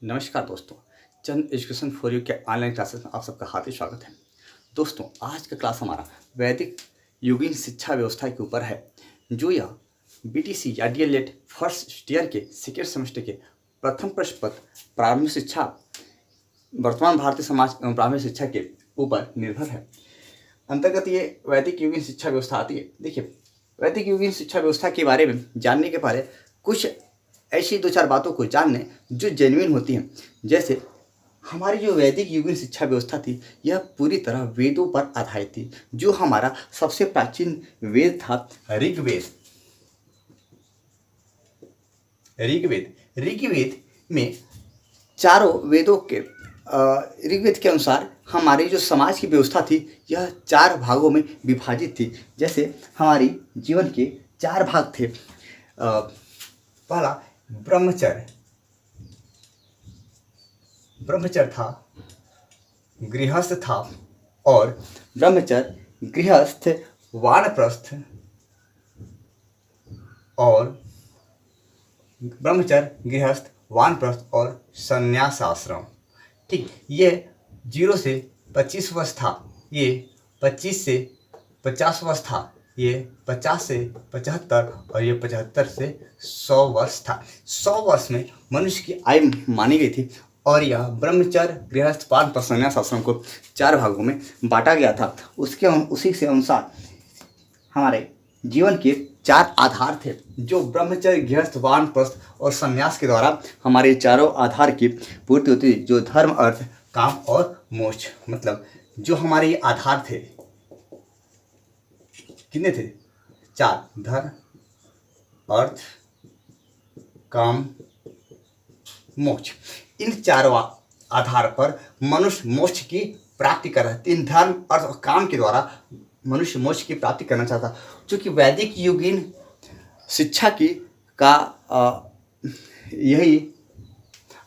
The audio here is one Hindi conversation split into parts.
नमस्कार दोस्तों। चंद एजुकेशन फॉर यू के ऑनलाइन क्लासेस में आप सबका हार्दिक स्वागत है। दोस्तों, आज का क्लास हमारा वैदिक युगीन शिक्षा व्यवस्था के ऊपर है, जो यह बीटीसी या डीएलएड फर्स्ट ईयर के सेकेंड सेमेस्टर के प्रथम प्रश्न पत्र प्रारंभिक शिक्षा वर्तमान भारतीय समाज एवं प्रारंभिक शिक्षा के ऊपर निर्भर है। अंतर्गत ये वैदिक युगीन शिक्षा व्यवस्था आती है। देखिए, वैदिक युगीन शिक्षा व्यवस्था के बारे में जानने के पहले कुछ ऐसी दो चार बातों को जानने जो जेन्युइन होती हैं। जैसे हमारी जो वैदिक युगीन शिक्षा व्यवस्था थी, यह पूरी तरह वेदों पर आधारित थी। जो हमारा सबसे प्राचीन वेद था ऋग्वेद। ऋग्वेद में चारों वेदों के ऋग्वेद के अनुसार हमारी जो समाज की व्यवस्था थी, यह चार भागों में विभाजित थी। जैसे हमारी जीवन के चार भाग थे। पहला ब्रह्मचर्य था, गृहस्थ था और ब्रह्मचर्य, गृहस्थ, वानप्रस्थ और संन्यास आश्रम। ठीक, ये 0 से 25 वर्ष था, ये 25 से 50 वर्ष था, ये 50 से 75 और ये 75 से 100 वर्ष था। 100 वर्ष में मनुष्य की आयु मानी गई थी और यह ब्रह्मचर्य, गृहस्थ, वानप्रस्थ, संन्यास आश्रम को चार भागों में बांटा गया था। उसी से अनुसार हमारे जीवन के चार आधार थे, जो ब्रह्मचर्य, गृहस्थ, वानप्रस्थ और संन्यास के द्वारा हमारे चारों आधार की पूर्ति होती थी, जो धर्म, अर्थ, काम और मोक्ष। मतलब जो हमारे आधार थे, कितने थे? 4। धर्म, अर्थ, काम, मोक्ष। इन चारों आधार पर मनुष्य मोक्ष की प्राप्ति कर रहा है। इन धर्म, अर्थ और काम के द्वारा मनुष्य मोक्ष की प्राप्ति करना चाहता। क्योंकि वैदिक युगीन शिक्षा की का यही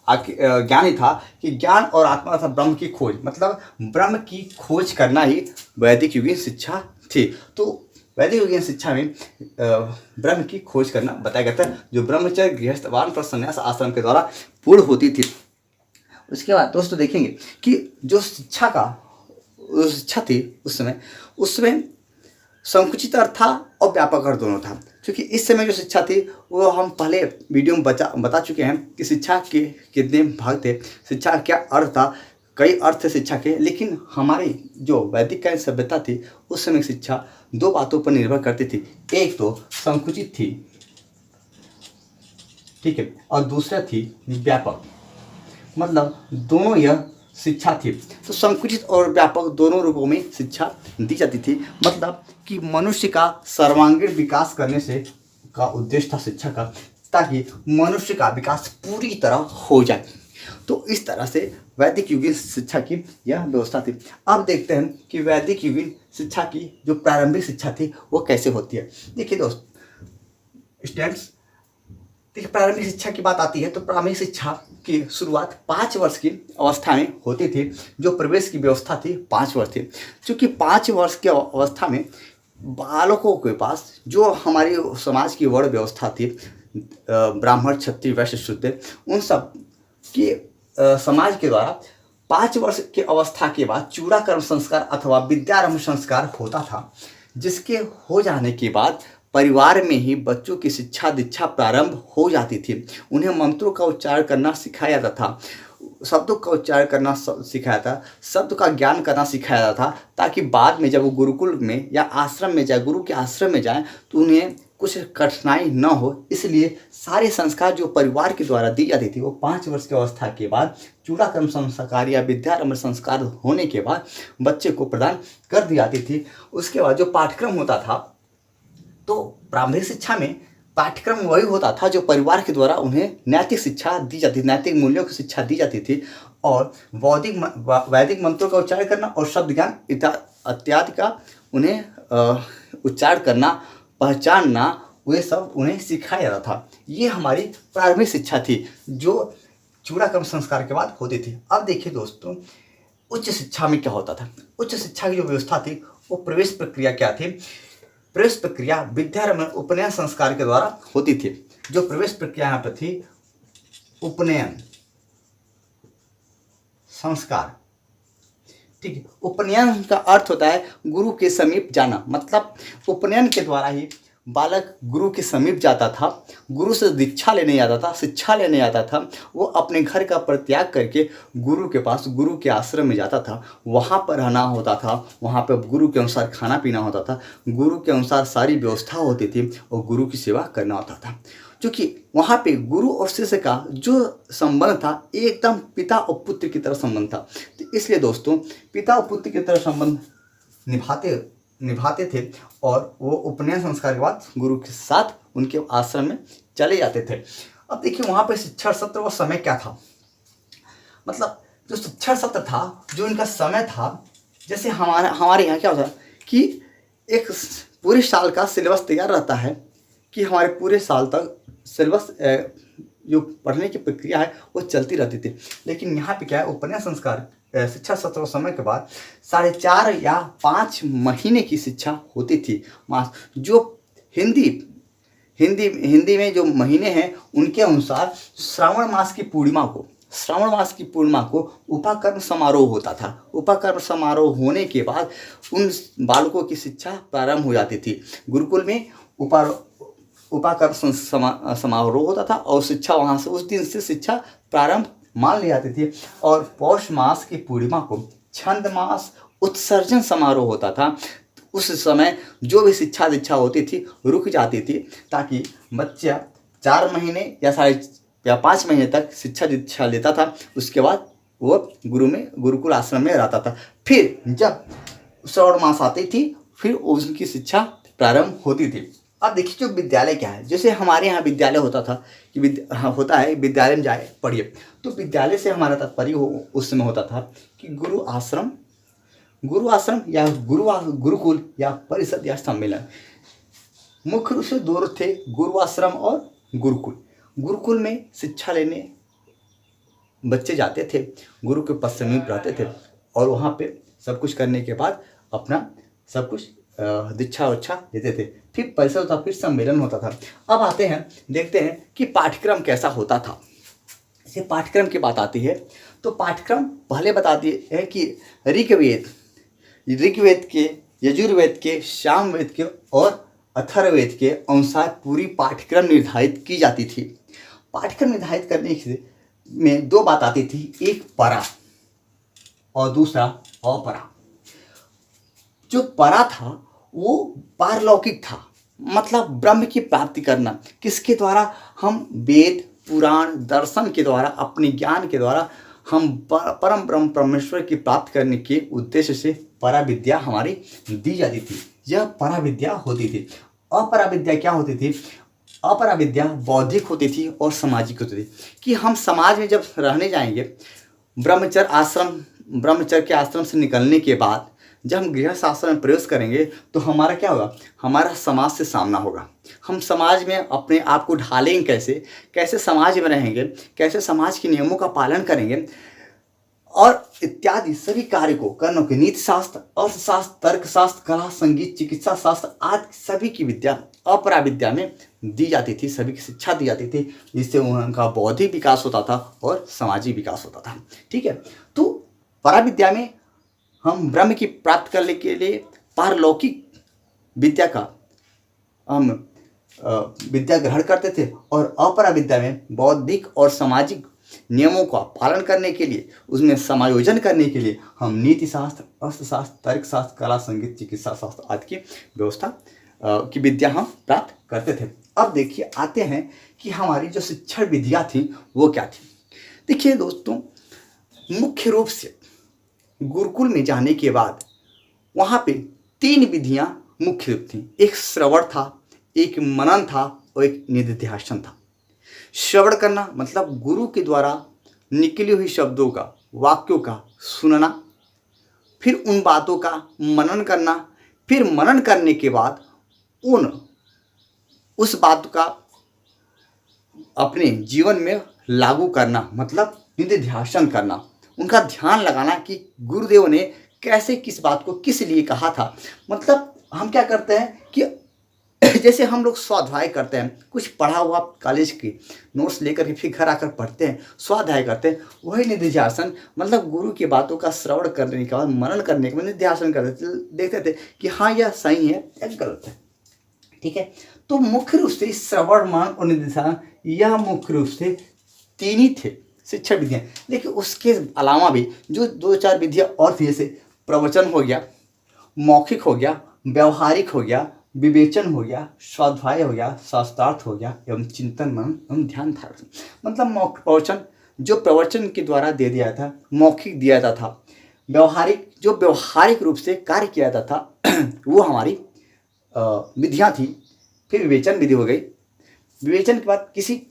ज्ञान ही था कि ज्ञान और आत्मा तथा ब्रह्म की खोज, मतलब ब्रह्म की खोज करना ही वैदिक युगीन शिक्षा थी। तो वैदिक युगीन शिक्षा में ब्रह्म की खोज करना बताया गया था, जो ब्रह्मचर्य, गृहस्थ, वानप्रस्थ, संन्यास आश्रम के द्वारा पूर्ण होती थी। उसके बाद दोस्तों देखेंगे कि जो शिक्षा थी उसमें संकुचित अर्थ था और व्यापक अर्थ दोनों था। क्योंकि इस समय जो शिक्षा थी वो हम पहले वीडियो में बता चुके हैं कि शिक्षा के कितने भाग थे, शिक्षा का क्या अर्थ था। कई अर्थ थे शिक्षा के, लेकिन हमारी जो वैदिक कालीन सभ्यता थी उस समय शिक्षा दो बातों पर निर्भर करती थी। एक तो संकुचित थी, ठीक है, और दूसरा थी व्यापक। मतलब दोनों यह शिक्षा थी। तो संकुचित और व्यापक दोनों रूपों में शिक्षा दी जाती थी। मतलब कि मनुष्य का सर्वांगीण विकास करने से का उद्देश्य था शिक्षा का, ताकि मनुष्य का विकास पूरी तरह हो जाए। तो इस तरह से वैदिक युगीन शिक्षा की यह व्यवस्था थी। अब देखते हैं कि वैदिक युगीन शिक्षा की जो प्रारंभिक शिक्षा थी वो कैसे होती है। देखिए दोस्त स्टूडेंट्स, देखिए प्रारंभिक शिक्षा की बात आती है तो प्रारंभिक शिक्षा की शुरुआत 5 वर्ष की अवस्था में होती थी। जो प्रवेश की व्यवस्था थी 5 वर्ष थी। क्योंकि 5 वर्ष की अवस्था में बालकों के पास जो हमारी समाज की वर्ण व्यवस्था थी, ब्राह्मण, क्षत्रिय, वैश्य, शूद्र, उन सब की समाज के द्वारा 5 वर्ष की अवस्था के बाद चूड़ाकर्म संस्कार अथवा विद्यारंभ संस्कार होता था, जिसके हो जाने के बाद परिवार में ही बच्चों की शिक्षा दीक्षा प्रारंभ हो जाती थी। उन्हें मंत्रों का उच्चारण करना सिखाया जाता था, शब्दों का उच्चारण करना सिखाया था, शब्द का ज्ञान करना सिखाया जाता था, ताकि बाद में जब वो गुरुकुल में या आश्रम में जाए, गुरु के आश्रम में जाए, तो उन्हें कुछ कठिनाई न हो। इसलिए सारे संस्कार जो परिवार के द्वारा दी जाती थी वो 5 वर्ष की अवस्था के बाद चूड़ाकर्म संस्कार या विद्यारंभ संस्कार होने के बाद बच्चे को प्रदान कर दी जाती थी। उसके बाद जो पाठ्यक्रम होता था, तो प्रारंभिक शिक्षा में पाठ्यक्रम वही होता था जो परिवार के द्वारा उन्हें नैतिक शिक्षा दी जाती थी, नैतिक मूल्यों की शिक्षा दी जाती थी, और वैदिक मंत्रों का उच्चारण करना और शब्द ज्ञान इत्यादि का उन्हें उच्चारण करना, पहचानना, वे सब उन्हें सिखाया जाता था। ये हमारी प्रारंभिक शिक्षा थी जो चूड़ाकर्म संस्कार के बाद होती थी। अब देखिए दोस्तों, उच्च शिक्षा में क्या होता था। उच्च शिक्षा की जो व्यवस्था थी वो प्रवेश प्रक्रिया क्या थी। प्रवेश प्रक्रिया विद्यारंभ उपनयन संस्कार के द्वारा होती थी। जो प्रवेश प्रक्रिया यहाँ पर थी, उपनयन संस्कार। ठीक है, उपनयन का अर्थ होता है गुरु के समीप जाना। मतलब उपनयन के द्वारा ही बालक गुरु के समीप जाता था, गुरु से दीक्षा लेने आता था, शिक्षा लेने आता था। वो अपने घर का परित्याग करके गुरु के पास, गुरु के आश्रम में जाता था। वहाँ पर रहना होता था, वहाँ पर गुरु के अनुसार खाना पीना होता था, गुरु के अनुसार सारी व्यवस्था होती थी और गुरु की सेवा करना होता था। क्योंकि वहाँ पे गुरु और शिष्य का जो संबंध था एकदम पिता और पुत्र की तरह संबंध था। तो इसलिए दोस्तों पिता और पुत्र की तरह संबंध निभाते थे और वो उपनयन संस्कार के बाद गुरु के साथ उनके आश्रम में चले जाते थे। अब देखिए वहाँ पे शिक्षण सत्र व समय क्या था। मतलब जो शिक्षण सत्र था, जो इनका समय था, जैसे हमारे यहाँ क्या होता है कि एक पूरे साल का सिलेबस तैयार रहता है कि हमारे पूरे साल तक सिलेबस जो पढ़ने की प्रक्रिया है वो चलती रहती थी। लेकिन यहाँ पे क्या है, उपनयन संस्कार शिक्षा सत्र समय के बाद 4.5 या 5 महीने की शिक्षा होती थी। जो हिंदी में जो महीने हैं उनके अनुसार श्रावण मास की पूर्णिमा को उपाकर्म समारोह होता था। उपाकर्म समारोह होने के बाद उन बालकों की शिक्षा प्रारंभ हो जाती थी। गुरुकुल में उपाकर्म समारोह होता था और शिक्षा वहाँ से उस दिन से शिक्षा प्रारंभ मान ली जाती थी। और पौष मास की पूर्णिमा को छंद मास उत्सर्जन समारोह होता था। उस समय जो भी शिक्षा दीक्षा होती थी रुक जाती थी, ताकि बच्चा 4 महीने या 5 महीने तक शिक्षा दीक्षा लेता था। उसके बाद वो गुरुकुल आश्रम में रहता था। फिर जब श्रावण मास आती थी फिर उनकी शिक्षा प्रारंभ होती थी। अब देखिए जो विद्यालय क्या है, जैसे हमारे यहाँ विद्यालय होता था कि विद्यालय में जाए पढ़िए। तो विद्यालय से हमारा तात्पर्य उस समय होता था कि गुरु आश्रम या गुरुकुल या परिषद या सम्मेलन। मुख्य रूप से 2 थे, गुरु आश्रम और गुरुकुल। गुरुकुल में शिक्षा लेने बच्चे जाते थे, गुरु के पद समीप रहते थे और वहाँ पे सब कुछ करने के बाद अपना सब कुछ दीक्षा उच्छा देते थे। फिर परिषद होता, फिर सम्मेलन होता था। अब आते हैं, देखते हैं कि पाठ्यक्रम कैसा होता था। इसे पाठ्यक्रम की बात आती है तो पाठ्यक्रम पहले बताती है कि ऋग्वेद के, यजुर्वेद के, सामवेद के और अथर्ववेद के अनुसार पूरी पाठ्यक्रम निर्धारित की जाती थी। पाठ्यक्रम निर्धारित करने में 2 बात आती थी, एक परा और दूसरा अपरा। जो परा था वो पारलौकिक था, मतलब ब्रह्म की प्राप्ति करना। किसके द्वारा? हम वेद, पुराण, दर्शन के द्वारा, अपने ज्ञान के द्वारा हम परम ब्रह्म परमेश्वर की प्राप्ति करने के उद्देश्य से परा विद्या हमारी दी जाती थी। यह परा विद्या होती थी। अपरा विद्या क्या होती थी? अपरा विद्या बौद्धिक होती थी और सामाजिक होती थी। कि हम समाज में जब रहने जाएंगे, ब्रह्मचर्य के आश्रम से निकलने के बाद जब हम गृहस्थ आश्रम में प्रवेश करेंगे तो हमारा क्या होगा? हमारा समाज से सामना होगा। हम समाज में अपने आप को ढालेंगे कैसे समाज में रहेंगे, कैसे समाज के नियमों का पालन करेंगे और इत्यादि सभी कार्य को करने के नीति शास्त्र, अर्थशास्त्र, तर्कशास्त्र, कला, संगीत, चिकित्सा शास्त्र आदि सभी की विद्या अपरा विद्या में दी जाती थी। सभी की शिक्षा दी जाती थी, जिससे उनका बौद्धिक विकास होता था और सामाजिक विकास होता था। ठीक है, तो परा विद्या में हम ब्रह्म की प्राप्त करने के लिए पारलौकिक विद्या का हम विद्या ग्रहण करते थे और अपरा विद्या में बौद्धिक और सामाजिक नियमों का पालन करने के लिए, उसमें समायोजन करने के लिए हम नीति शास्त्र, अर्थशास्त्र, तर्कशास्त्र, कला, संगीत, चिकित्सा शास्त्र आदि की व्यवस्था की विद्या हम प्राप्त करते थे। अब देखिए आते हैं कि हमारी जो शिक्षण विधियाँ थी वो क्या थी। देखिए दोस्तों, मुख्य रूप से गुरुकुल में जाने के बाद वहाँ पे 3 विधियाँ मुख्य रूप थी। एक श्रवण था, एक मनन था और एक निधिध्यासन था। श्रवण करना मतलब गुरु के द्वारा निकली हुई शब्दों का, वाक्यों का सुनना, फिर उन बातों का मनन करना, फिर मनन करने के बाद उस बात का अपने जीवन में लागू करना, मतलब निधिध्यासन करना, उनका ध्यान लगाना कि गुरुदेव ने कैसे किस बात को किस लिए कहा था। मतलब हम क्या करते हैं कि जैसे हम लोग स्वाध्याय करते हैं, कुछ पढ़ा हुआ कॉलेज की नोट्स लेकर के फिर घर आकर पढ़ते हैं, स्वाध्याय करते हैं, वही निधिध्यासन मतलब गुरु की बातों का श्रवण करने के बाद मनन करने के बाद निधिध्यासन करते थे, देखते थे कि हाँ यह सही है या गलत है। ठीक है, तो मुख्य रूप से श्रवण मनन और निधिध्यासन यह मुख्य रूप से तीन ही थे शिक्षण विधियाँ। लेकिन उसके अलावा भी जो 2-4 विधियाँ और थी, जैसे प्रवचन हो गया, मौखिक हो गया, व्यवहारिक हो गया, विवेचन हो गया, स्वाध्याय हो गया, शास्त्रार्थ हो गया एवं चिंतन मनन एवं ध्यान धारण। मतलब मौखिक प्रवचन जो प्रवचन के द्वारा दे दिया था, मौखिक दिया जाता था, व्यवहारिक जो व्यवहारिक रूप से कार्य किया जाता था वो हमारी विधियाँ थी। फिर विवेचन विधि हो गई, विवेचन के बाद किसी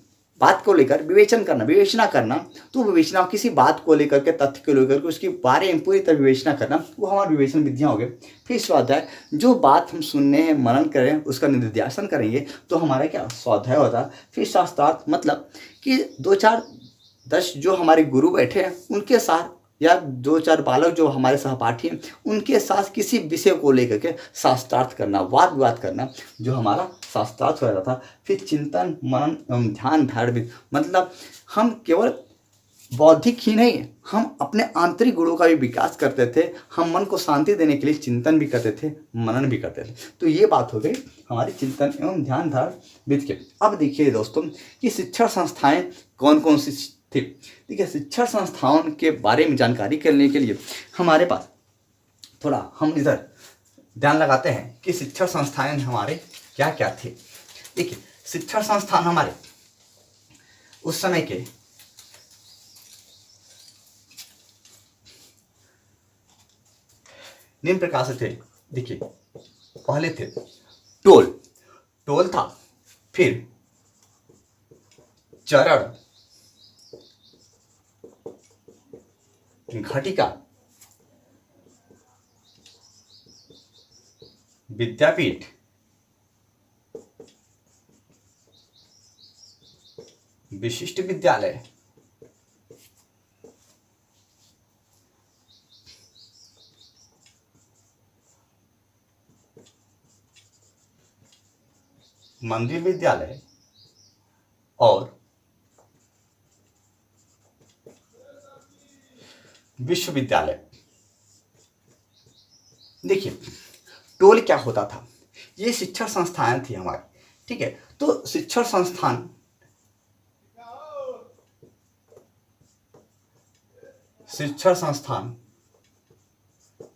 बात को लेकर विवेचन करना, विवेचना करना, तो विवेचना किसी बात को लेकर के, तथ्य को लेकर के उसके बारे में पूरी तरह विवेचना करना, वो हमारी विवेचन विधियाँ हो गई। फिर स्वाध्याय, जो बात हम सुनने हैं मनन करें उसका निधिध्यासन करेंगे तो हमारा क्या स्वाध्याय होता है। फिर शास्त्रार्थ मतलब कि 2-4-10 जो हमारे गुरु बैठे हैं उनके साथ या 2-4 बालक जो हमारे सहपाठी हैं उनके साथ किसी विषय को लेकर के शास्त्रार्थ करना, वाद विवाद करना, जो हमारा शास्त्रार्थ हो जाता था। फिर चिंतन मनन एवं ध्यान धारण, मतलब हम केवल बौद्धिक ही नहीं, हम अपने आंतरिक गुणों का भी विकास करते थे, हम मन को शांति देने के लिए चिंतन भी करते थे, मनन भी करते थे। तो ये बात हो गई हमारी चिंतन एवं ध्यान धारण विधि के। अब देखिए दोस्तों कि शिक्षण संस्थाएं कौन कौन सी थी। ठीक है, शिक्षण संस्थाओं के बारे में जानकारी करने के लिए हमारे पास थोड़ा हम इधर ध्यान लगाते हैं कि शिक्षण संस्थाएं हमारे क्या क्या थे। देखिए, शिक्षण संस्थान हमारे उस समय के निम्न प्रकार से थे। देखिए, पहले थे टोल था, फिर चरण, घटिका, विद्यापीठ, विशिष्ट विद्यालय, मंदिर विद्यालय और विश्वविद्यालय। देखिए, टोल क्या होता था, ये शिक्षण संस्थान थी हमारी। ठीक है, तो शिक्षण संस्थान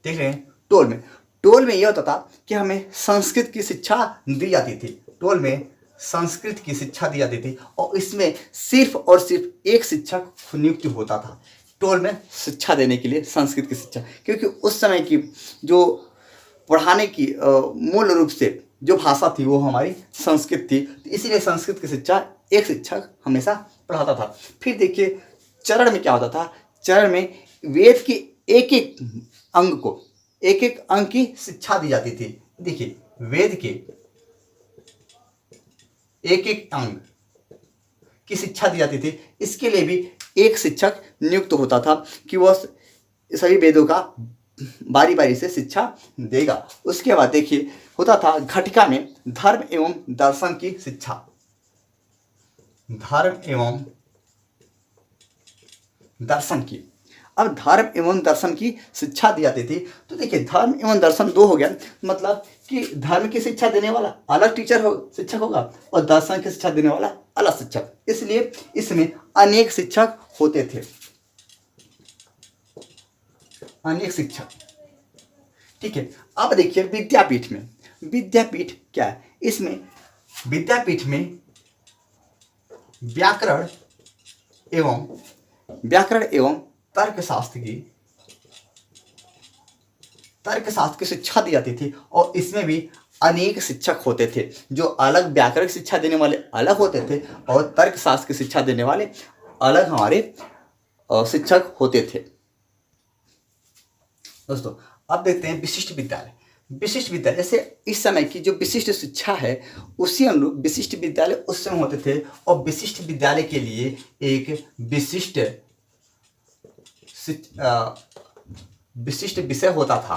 देख रहे हैं। टोल में यह होता था कि हमें संस्कृत की शिक्षा दी जाती थी, टोल में संस्कृत की शिक्षा दी जाती थी और इसमें सिर्फ और सिर्फ एक शिक्षक नियुक्त होता था टोल में शिक्षा देने के लिए, संस्कृत की शिक्षा। क्योंकि उस समय की जो पढ़ाने की मूल रूप से जो भाषा थी वो हमारी संस्कृत थी, इसीलिए संस्कृत की शिक्षा एक शिक्षक हमेशा पढ़ाता था। फिर देखिए, चरण में क्या होता था, चरण में वेद के एक एक अंग की शिक्षा दी जाती थी। देखिए, वेद के एक एक अंग की शिक्षा दी जाती थी, इसके लिए भी एक शिक्षक नियुक्त होता था कि वह सभी वेदों का बारी बारी से शिक्षा देगा। उसके बाद देखिए, होता था घटिका में धर्म एवं दर्शन की शिक्षा, धर्म एवं दर्शन की। अब धर्म एवं दर्शन की शिक्षा दी जाती थी। तो देखिए, धर्म एवं दर्शन दो हो गया, मतलब कि धर्म की शिक्षा देने वाला अलग शिक्षक होगा और दर्शन की शिक्षा देने वाला अलग शिक्षक, इसलिए इसमें अनेक शिक्षक होते थे, अनेक शिक्षक। ठीक है, अब देखिए विद्यापीठ क्या है, इसमें विद्यापीठ में व्याकरण एवं तर्कशास्त्र की शिक्षा दी जाती थी और इसमें भी अनेक शिक्षक होते थे, जो अलग व्याकरण की शिक्षा देने वाले अलग होते थे और तर्कशास्त्र की शिक्षा देने वाले अलग हमारे शिक्षक होते थे। दोस्तों, अब देखते हैं विशिष्ट विद्यालय। जैसे इस समय की जो विशिष्ट शिक्षा है उसी अनुरूप विशिष्ट विद्यालय उस समय होते थे और विशिष्ट विद्यालय के लिए एक विशिष्ट विषय होता था,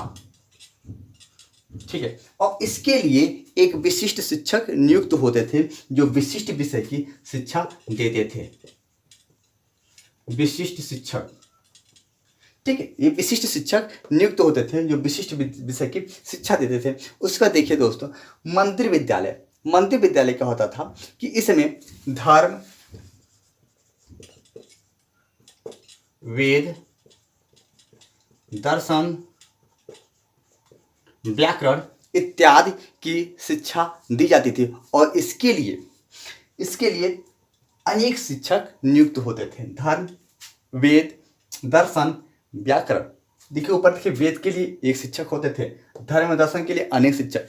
ठीक है। और इसके लिए एक विशिष्ट शिक्षक नियुक्त होते थे जो विशिष्ट विषय की शिक्षा देते थे। विशिष्ट शिक्षक, ठीक है, ये विशिष्ट शिक्षक नियुक्त होते थे जो विशिष्ट विषय की शिक्षा देते थे। उसका देखिए दोस्तों, मंदिर विद्यालय। मंदिर विद्यालय क्या होता था कि इसमें धर्म, वेद, दर्शन, व्याकरण इत्यादि की शिक्षा दी जाती थी। और इसके लिए अनेक शिक्षक नियुक्त होते थे। धर्म, वेद, दर्शन, व्याकरण। देखिए ऊपर देखिए, वेद के लिए एक शिक्षक होते थे, धर्म दर्शन के लिए अनेक शिक्षक।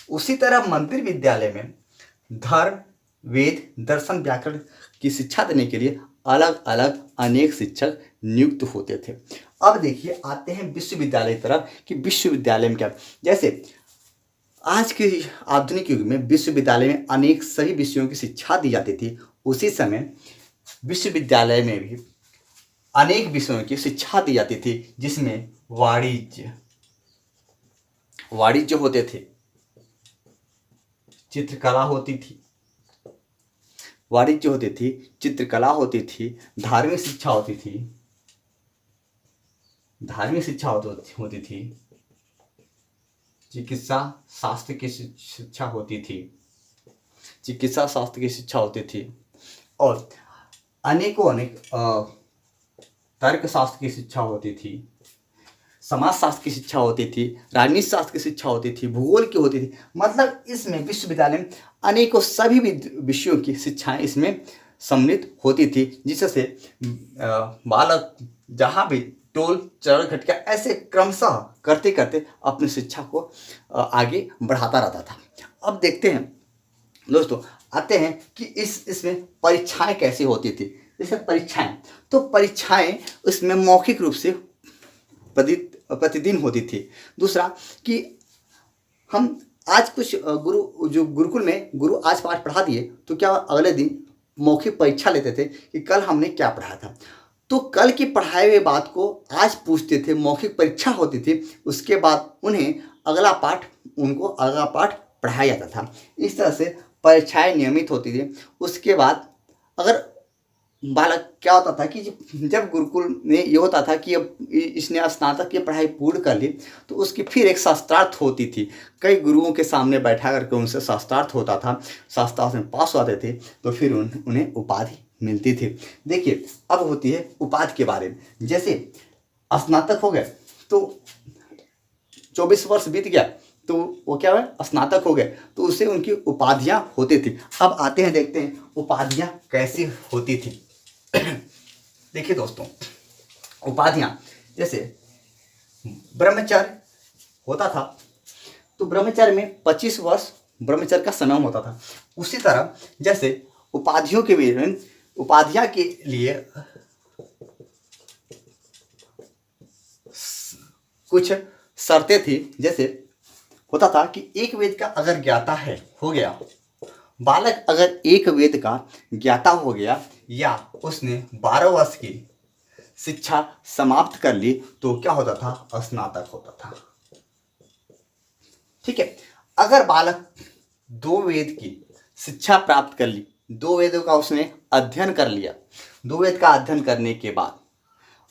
उसी तरह मंदिर विद्यालय में धर्म, वेद, दर्शन, व्याकरण की शिक्षा देने के लिए अलग अलग अनेक शिक्षक नियुक्त होते थे। अब देखिए आते हैं विश्वविद्यालय की तरफ कि विश्वविद्यालय में क्या, जैसे आज के आधुनिक युग में विश्वविद्यालय में अनेक सभी विषयों की शिक्षा दी जाती थी। उसी समय विश्वविद्यालय में भी अनेक विषयों की शिक्षा दी जाती थी, जिसमें वाणिज्य होते थे, चित्रकला होती थी, वाणिज्य होती थी, चित्रकला होती थी, धार्मिक शिक्षा होती थी, चिकित्सा शास्त्र की शिक्षा होती थी, और अनेकों अनेक तर्क शास्त्र की शिक्षा होती थी, समाज शास्त्र की शिक्षा होती थी, राजनीति शास्त्र की शिक्षा होती थी, भूगोल की होती थी। मतलब इसमें विश्वविद्यालय में अनेकों सभी विषयों की शिक्षाएं इसमें सम्मिलित होती थी, जिससे बालक जहाँ भी टोल चरण घटिका ऐसे क्रमशः करते करते अपनी शिक्षा को आगे बढ़ाता रहता था। अब देखते हैं दोस्तों, आते हैं कि इसमें परीक्षाएं कैसी होती थी। जैसे परीक्षाएं इसमें मौखिक रूप से प्रतिदिन होती थी। दूसरा कि हम आज कुछ गुरुकुल में गुरु आज पाठ पढ़ा दिए तो क्या अगले दिन मौखिक परीक्षा लेते थे कि कल हमने क्या पढ़ा था, तो कल की पढ़ाई हुई बात को आज पूछते थे, मौखिक परीक्षा होती थी, उसके बाद उन्हें अगला पाठ पढ़ाया जाता था। इस तरह से परीक्षाएं नियमित होती थी। उसके बाद अगर बालक क्या होता था कि जब गुरुकुल में ये होता था कि अब इसने स्नातक की पढ़ाई पूर्ण कर ली तो उसकी फिर एक शास्त्रार्थ होती थी। कई गुरुओं के सामने बैठा करके उनसे शास्त्रार्थ होता था, शास्त्रार्थ में पास होते थे तो फिर उन्हें उपाधि मिलती थी। देखिए अब होती है उपाधि के बारे में। जैसे स्नातक हो गए तो 24 वर्ष बीत गया तो वो क्या है, स्नातक हो गए, तो उससे उनकी उपाधियां होती थी। अब आते हैं देखते हैं उपाधियां कैसी होती थी। देखिए दोस्तों, उपाधियां जैसे ब्रह्मचर्य होता था तो ब्रह्मचर्य में 25 वर्ष ब्रह्मचर्य का समय होता था। उसी तरह जैसे उपाधियों के विवरण, उपाधियां के लिए कुछ शर्तें थी। जैसे होता था कि एक वेद का अगर ज्ञाता हो गया, बालक अगर एक वेद का ज्ञाता हो गया या उसने 12 वर्ष की शिक्षा समाप्त कर ली तो क्या होता था, स्नातक होता था। ठीक है। अगर बालक 2 वेद की शिक्षा प्राप्त कर ली, 2 वेदों का उसने अध्ययन कर लिया, 2 वेद का अध्ययन करने के बाद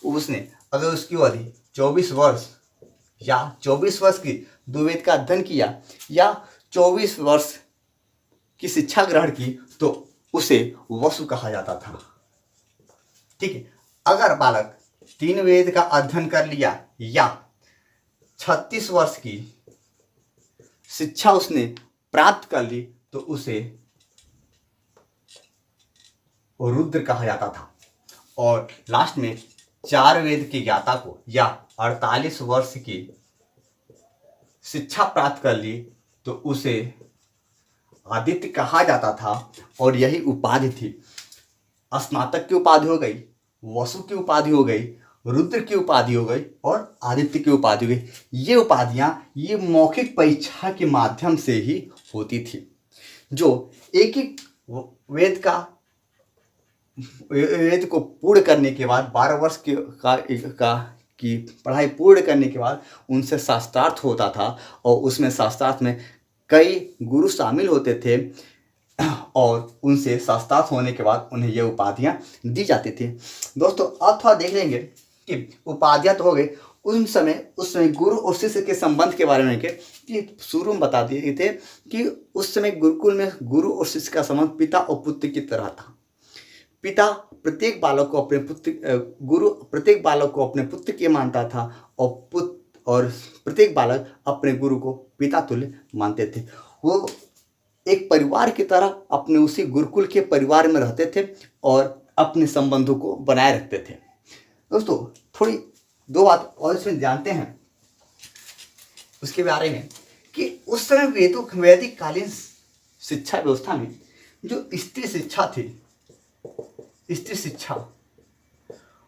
उसने अगर उसकी अवधि 24 वर्ष या 24 वर्ष की 2 वेद का अध्ययन किया या 24 वर्ष की शिक्षा ग्रहण की तो उसे वसु कहा जाता था। ठीक है। अगर बालक 3 वेद का अध्ययन कर लिया या 36 वर्ष की शिक्षा उसने प्राप्त कर ली तो उसे रुद्र कहा जाता था। और लास्ट में 4 वेद के ज्ञाता को या 48 वर्ष की शिक्षा प्राप्त कर ली तो उसे आदित्य कहा जाता था। और यही उपाधि थी। स्नातक की उपाधि हो गई, वसु की उपाधि हो गई, रुद्र की उपाधि हो गई और आदित्य की उपाधि हो गई। ये उपाधियां ये मौखिक परीक्षा के माध्यम से ही होती थी, जो एक एक वेद को पूर्ण करने के बाद 12 वर्ष की पढ़ाई पूर्ण करने के बाद उनसे शास्त्रार्थ होता था और उसमें शास्त्रार्थ में कई गुरु शामिल होते थे और उनसे शास्त्रार्थ होने के बाद उन्हें ये उपाधियाँ दी जाती थी। दोस्तों अब थोड़ा देख लेंगे कि उपाधियाँ तो हो गई, उस समय गुरु और शिष्य के संबंध के बारे में कि शुरू में बता दिए थे कि उस समय गुरुकुल में गुरु और शिष्य का संबंध पिता और पुत्र की तरह था। पिता प्रत्येक बालक को गुरु प्रत्येक बालक को अपने पुत्र की मानता था और प्रत्येक बालक अपने गुरु को पिता तुल्य मानते थे। वो एक परिवार की तरह अपने उसी गुरुकुल के परिवार में रहते थे और अपने संबंधों को बनाए रखते थे। दोस्तों थोड़ी दो बात और इसमें जानते हैं उसके बारे में कि उस समय वैदिक कालीन शिक्षा व्यवस्था में जो स्त्री शिक्षा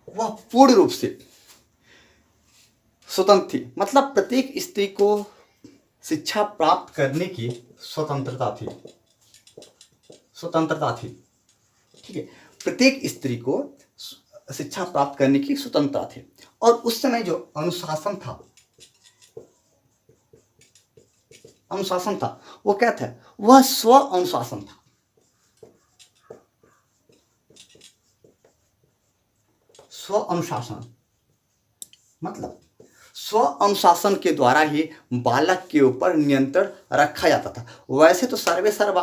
वह पूर्ण रूप से स्वतंत्र थी। मतलब प्रत्येक स्त्री को शिक्षा प्राप्त करने की स्वतंत्रता थी। ठीक है, प्रत्येक स्त्री को शिक्षा प्राप्त करने की स्वतंत्रता थी। और उस समय जो अनुशासन था वो क्या था? वह स्व अनुशासन था। स्व अनुशासन मतलब स्व अनुशासन के द्वारा ही बालक के ऊपर नियंत्रण रखा जाता था। वैसे तो सर्वे सर्वा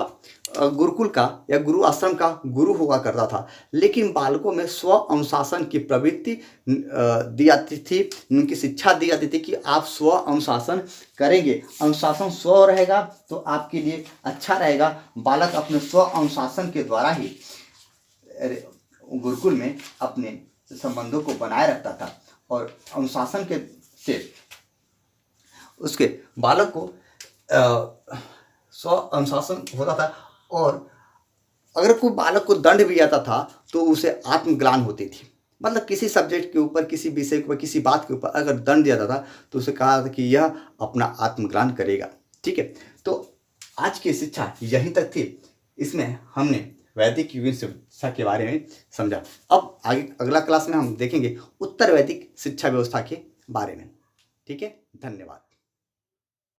गुरुकुल का या गुरु आश्रम का गुरु हुआ करता था, लेकिन बालकों में स्व अनुशासन की प्रवृत्ति दी जाती थी, उनकी शिक्षा दी जाती थी कि आप स्व अनुशासन करेंगे, अनुशासन स्व रहेगा तो आपके लिए अच्छा रहेगा। बालक अपने स्व अनुशासन के द्वारा ही गुरुकुल में अपने संबंधों को बनाए रखता था और अनुशासन के से उसके बालक को स्व अनुशासन होता था। और अगर कोई बालक को दंड भी आता था तो उसे आत्मग्लानि होती थी। मतलब किसी सब्जेक्ट के ऊपर, किसी विषय के ऊपर, किसी बात के ऊपर अगर दंड दिया जाता था तो उसे कहा था कि यह अपना आत्मग्लानि करेगा। ठीक है, तो आज की शिक्षा यहीं तक थी। इसमें हमने वैदिक युगीन शिक्षा के बारे में समझा। अब आगे अगला क्लास में हम देखेंगे उत्तर वैदिक शिक्षा व्यवस्था के बारे में। ठीक है, धन्यवाद।